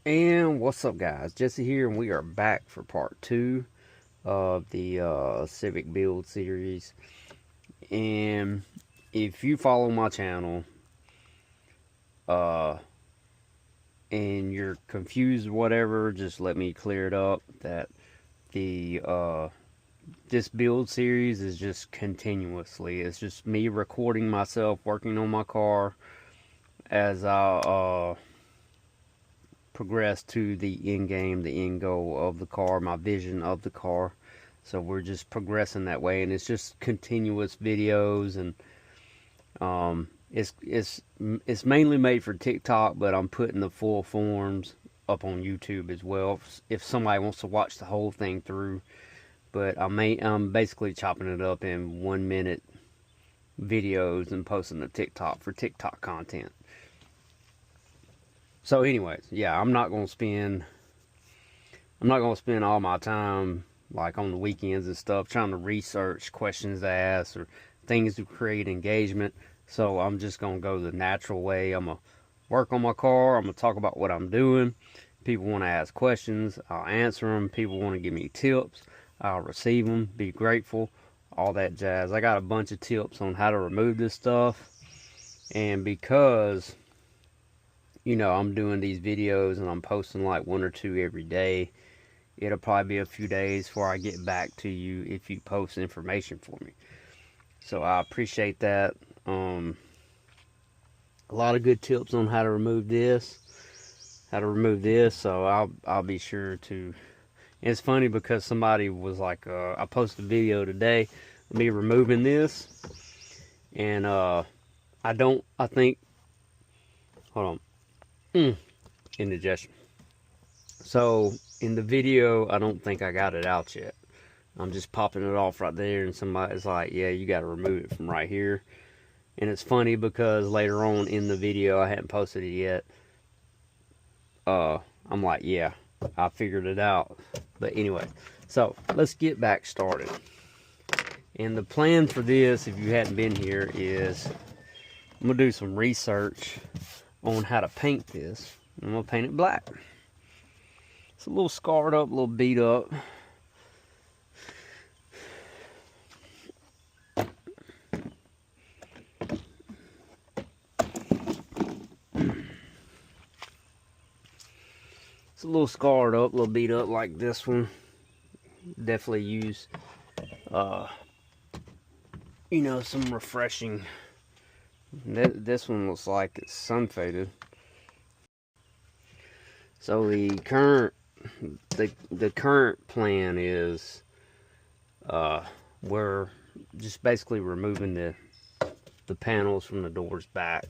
And what's up, guys? Jesse here, and we are back for part two of the Civic Build Series. And if you follow my channel, uh, and you're confused or whatever, just let me clear it up. That the this build series is just continuously. It's just me recording myself working on my car as I progress to the end game, the end goal of the car, my vision of the car. So we're just progressing that way, and it's just continuous videos, and it's mainly made for TikTok, but I'm putting the full forms up on YouTube as well if somebody wants to watch the whole thing through. But I'm basically chopping it up in 1 minute videos and posting to TikTok for TikTok content. So anyways, yeah, I'm not gonna spend all my time like on the weekends and stuff trying to research questions to ask or things to create engagement. So I'm just gonna go the natural way. I'm gonna work on my car. I'm gonna talk about what I'm doing. People want to ask questions, I'll answer them. People want to give me tips, I'll receive them, be grateful, all that jazz. I got a bunch of tips on how to remove this stuff, and because I'm doing these videos and I'm posting like one or two every day, it'll probably be a few days before I get back to you if you post information for me. So I appreciate that. A lot of good tips on how to remove this. So I'll be sure to. And it's funny because somebody was like, I posted a video today of me removing this, and I think, hold on, indigestion. So in the video, I don't think I got it out yet. I'm just popping it off right there, and somebody's like, yeah, you got to remove it from right here. And it's funny because later on in the video, I hadn't posted it yet. I'm like, yeah, I figured it out. But anyway, so let's get back started. And the plan for this, if you hadn't been here, is I'm going to do some research on how to paint this. I'm going to paint it black. It's a little scarred up, a little beat up. It's a little scarred up, a little beat up like this one. Definitely use, some refreshing. This one looks like it's sun faded. So the current plan is, we're just basically removing the panels from the doors back.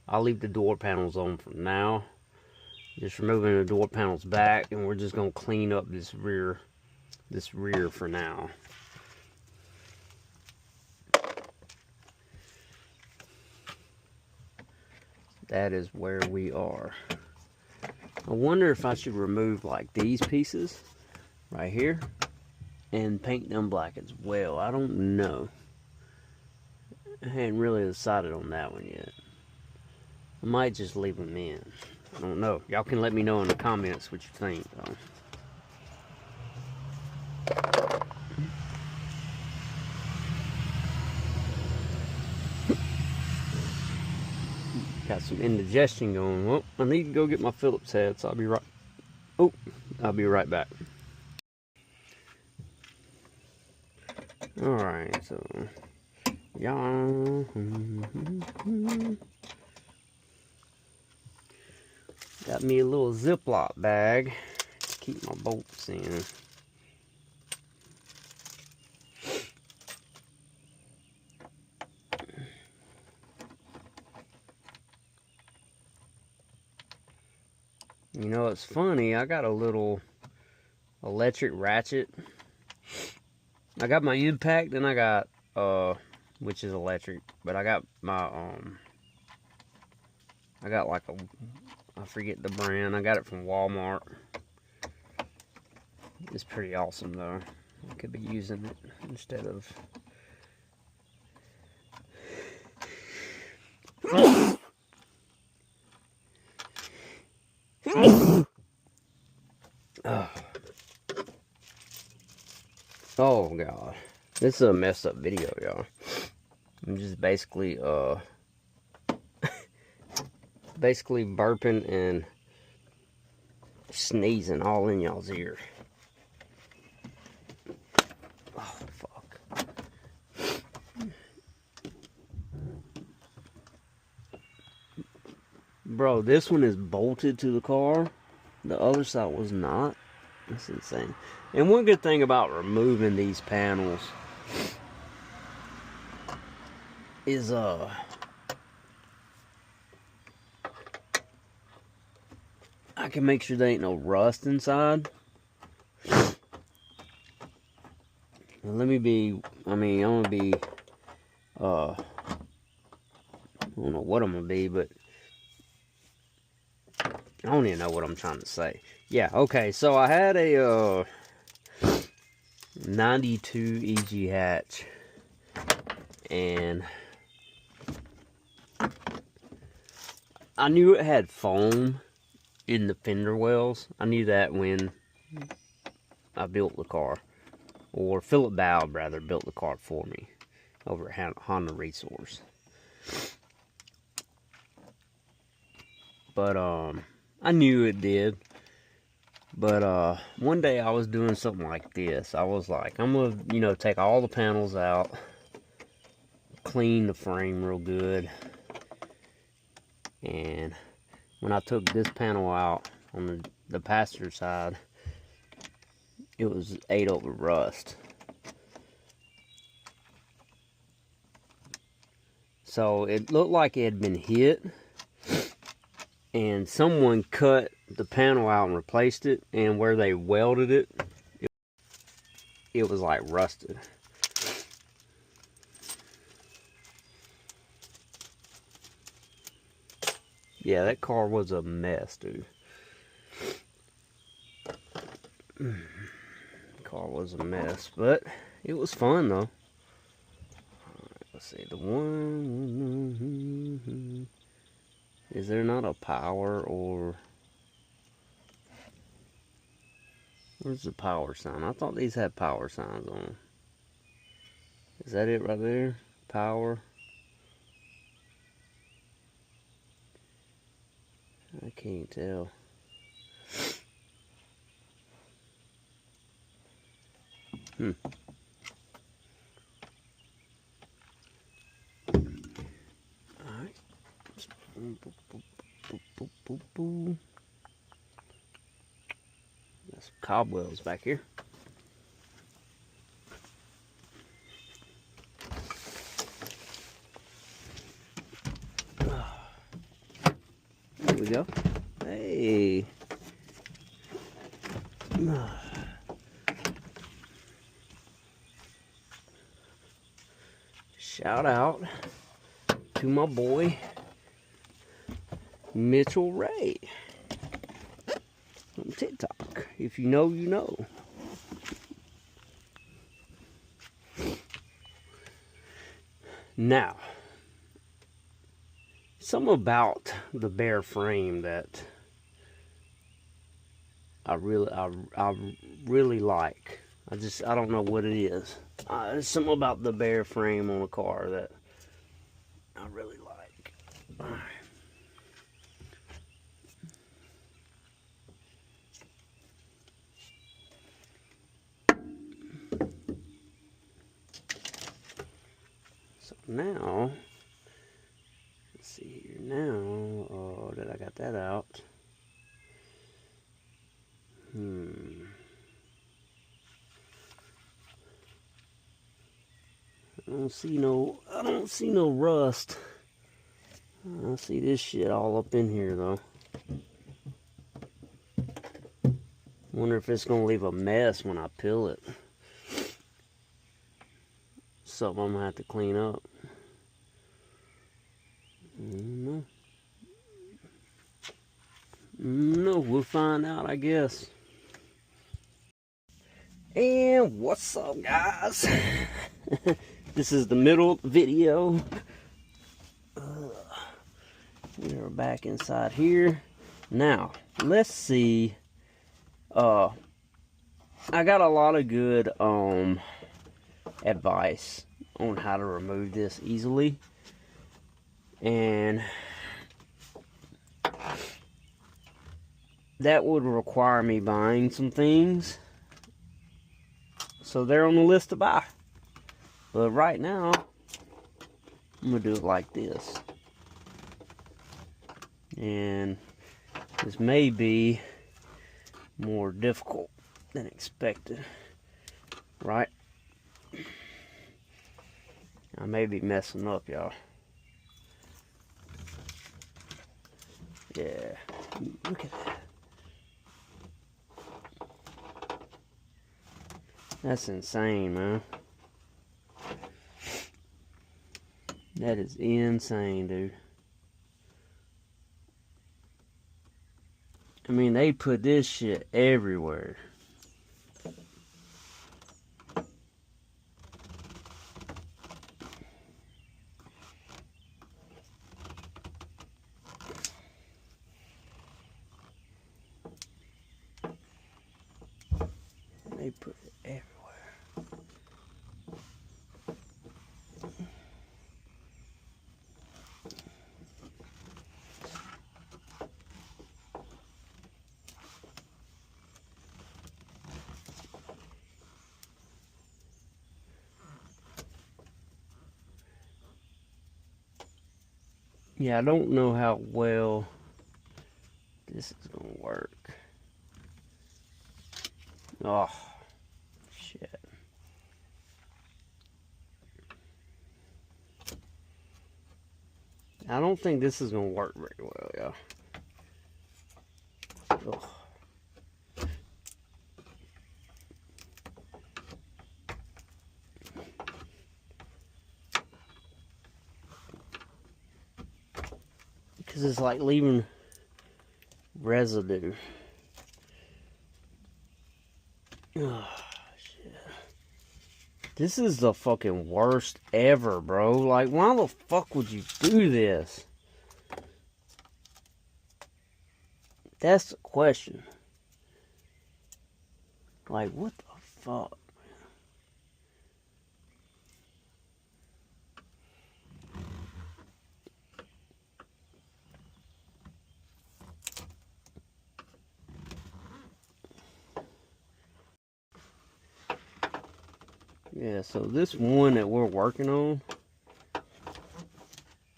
I'll leave the door panels on for now. Just removing the door panels back, and we're just gonna clean up this rear for now. That is where we are. I wonder if I should remove like these pieces right here and paint them black as well. I don't know. I hadn't really decided on that one yet. I might just leave them in. I don't know. Y'all can let me know in the comments what you think, though. Got some indigestion going. Well, I need to go get my Phillips head, so I'll be right back. Alright, so y'all, got me a little Ziploc bag to keep my bolts in. You know, it's funny, I got a little electric ratchet. I got my impact, and I got, which is electric, but I got my, I got like I forget the brand. I got it from Walmart. It's pretty awesome, though. I could be using it instead of... Oh god, this is a messed up video, y'all. I'm just basically basically burping and sneezing all in y'all's ear. Oh fuck. Bro, this one is bolted to the car. The other side was not. That's insane. And one good thing about removing these panels is I can make sure there ain't no rust inside. Now, let me be, I mean, I'm gonna be I don't know what I'm gonna be, but I don't even know what I'm trying to say. Yeah, okay, so I had a 92 EG hatch, and I knew it had foam in the fender wells. I knew that when I built the car, or Philip Baub rather built the car for me over at Honda Resource. But I knew it did. But one day I was doing something like this. I was like, I'm gonna, you know, take all the panels out, clean the frame real good. And when I took this panel out on the passenger side, it was ate up with rust. So it looked like it had been hit, and someone cut the panel out and replaced it, and where they welded it, it was like rusted. Yeah, that car was a mess, dude. The car was a mess, but it was fun though. Alright, let's see, the one, is there not a power, or where's the power sign? I thought these had power signs on them. Is that it right there? Power. I can't tell. Alright. Got some cobwebs back here. There we go. Hey. Shout out to my boy Mitchell Ray on TikTok. If you know, you know. Now, something about the bare frame that I really like. I don't know what it is. There's something about the bare frame on a car that I really like. All right. So now, let's see here now. Oh, did I got that out? I don't see no rust. I see this shit all up in here though. Wonder if it's gonna leave a mess when I peel it. Something I'm gonna have to clean up. No, we'll find out, I guess. And what's up, guys? This is the middle video. We're back inside here. Now, let's see. I got a lot of good advice on how to remove this easily. And that would require me buying some things. So they're on the list to buy. But right now, I'm going to do it like this. And this may be more difficult than expected. Right? I may be messing up, y'all. Yeah. Look at that. That's insane, man. That is insane, dude. I mean, they put this shit everywhere. They put it everywhere. Yeah, I don't know how well this is gonna work. Oh, shit. I don't think this is gonna work very well, y'all. Oh. Because it's like leaving residue. Oh, shit. This is the fucking worst ever, bro. Like, why the fuck would you do this? That's the question. Like, what the fuck? Yeah, so this one that we're working on,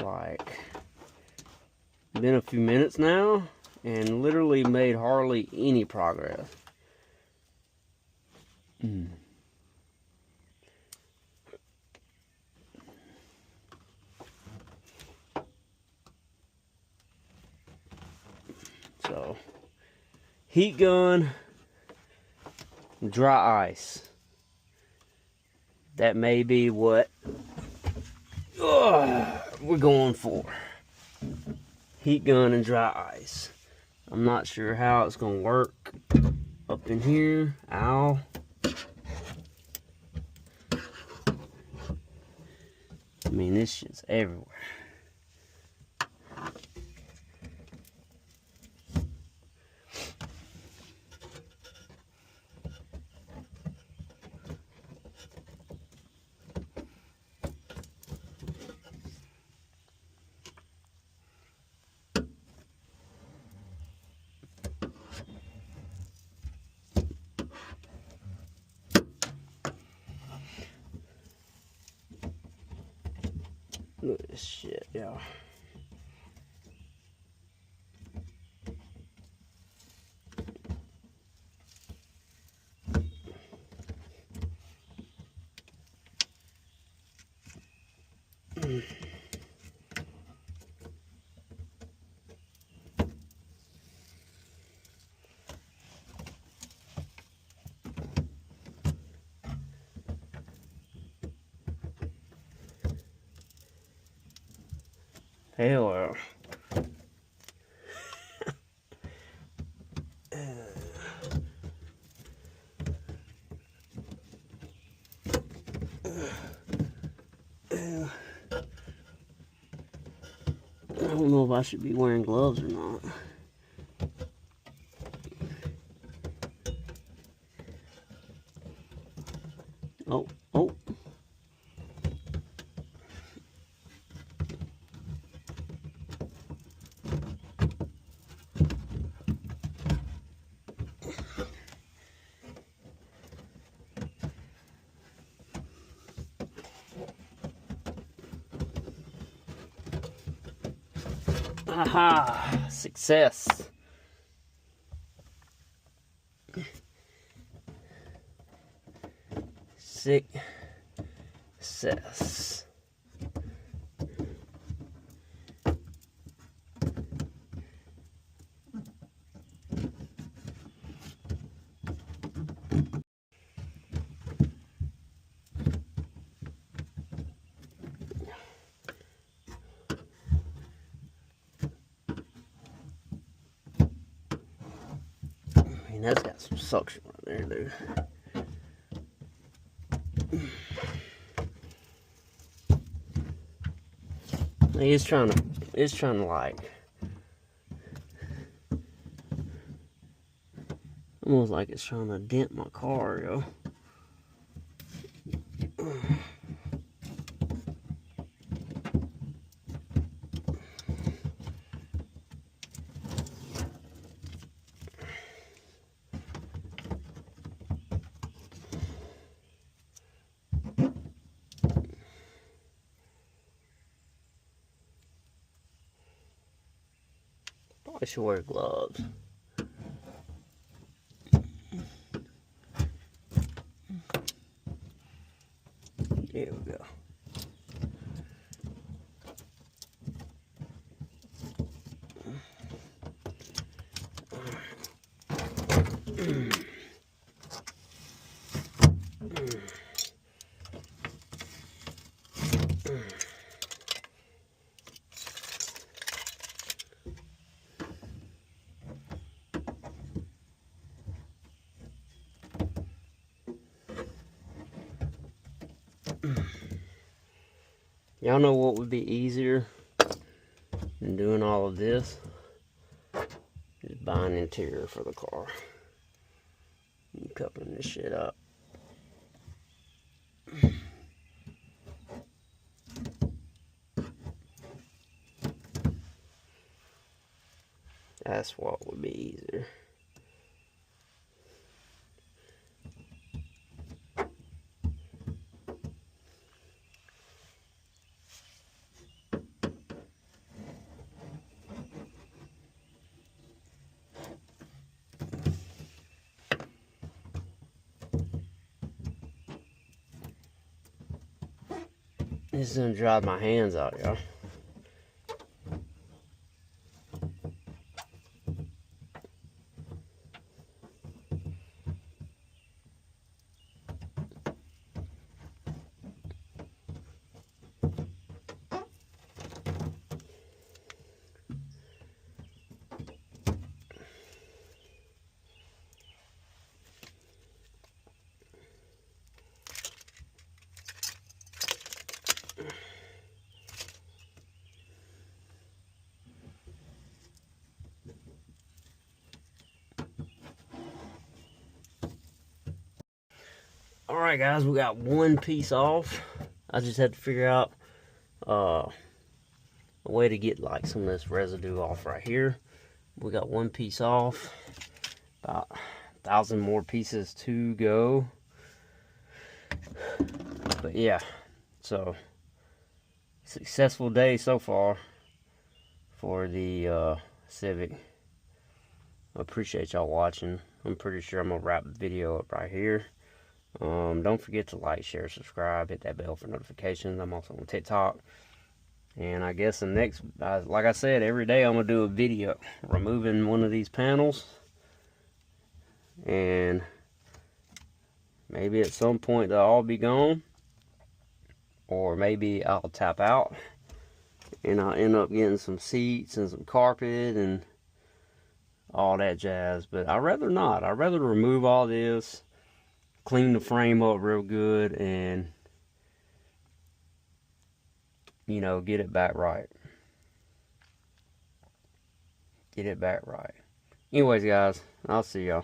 like, been a few minutes now, and literally made hardly any progress. So, heat gun, dry ice. That may be what we're going for. Heat gun and dry ice. I'm not sure how it's gonna work up in here. Ow. I mean, this shit's everywhere. Look at this shit, y'all. Hell, I don't know if I should be wearing gloves or not. Oh, Aha! Success! Success. I mean, that's got some suction right there, dude. It's trying to like almost like it's trying to dent my car, yo. Probably should wear gloves. There we go. Y'all know what would be easier than doing all of this? Just buying an interior for the car. And covering this shit up. That's what would be easier. This is gonna dry my hands out, y'all. Alright guys, we got one piece off. I just had to figure out a way to get like some of this residue off right here. We got one piece off. About 1,000 more pieces to go. But yeah, so successful day so far for the Civic. I appreciate y'all watching. I'm pretty sure I'm gonna wrap the video up right here. Don't forget to like, share, subscribe, hit that bell for notifications. I'm also on TikTok. And I guess the next, like I said, every day I'm going to do a video removing one of these panels. And maybe at some point they'll all be gone. Or maybe I'll tap out. And I'll end up getting some seats and some carpet and all that jazz. But I'd rather not. I'd rather remove all this. Clean the frame up real good and, you know, get it back right. Get it back right. Anyways, guys, I'll see y'all.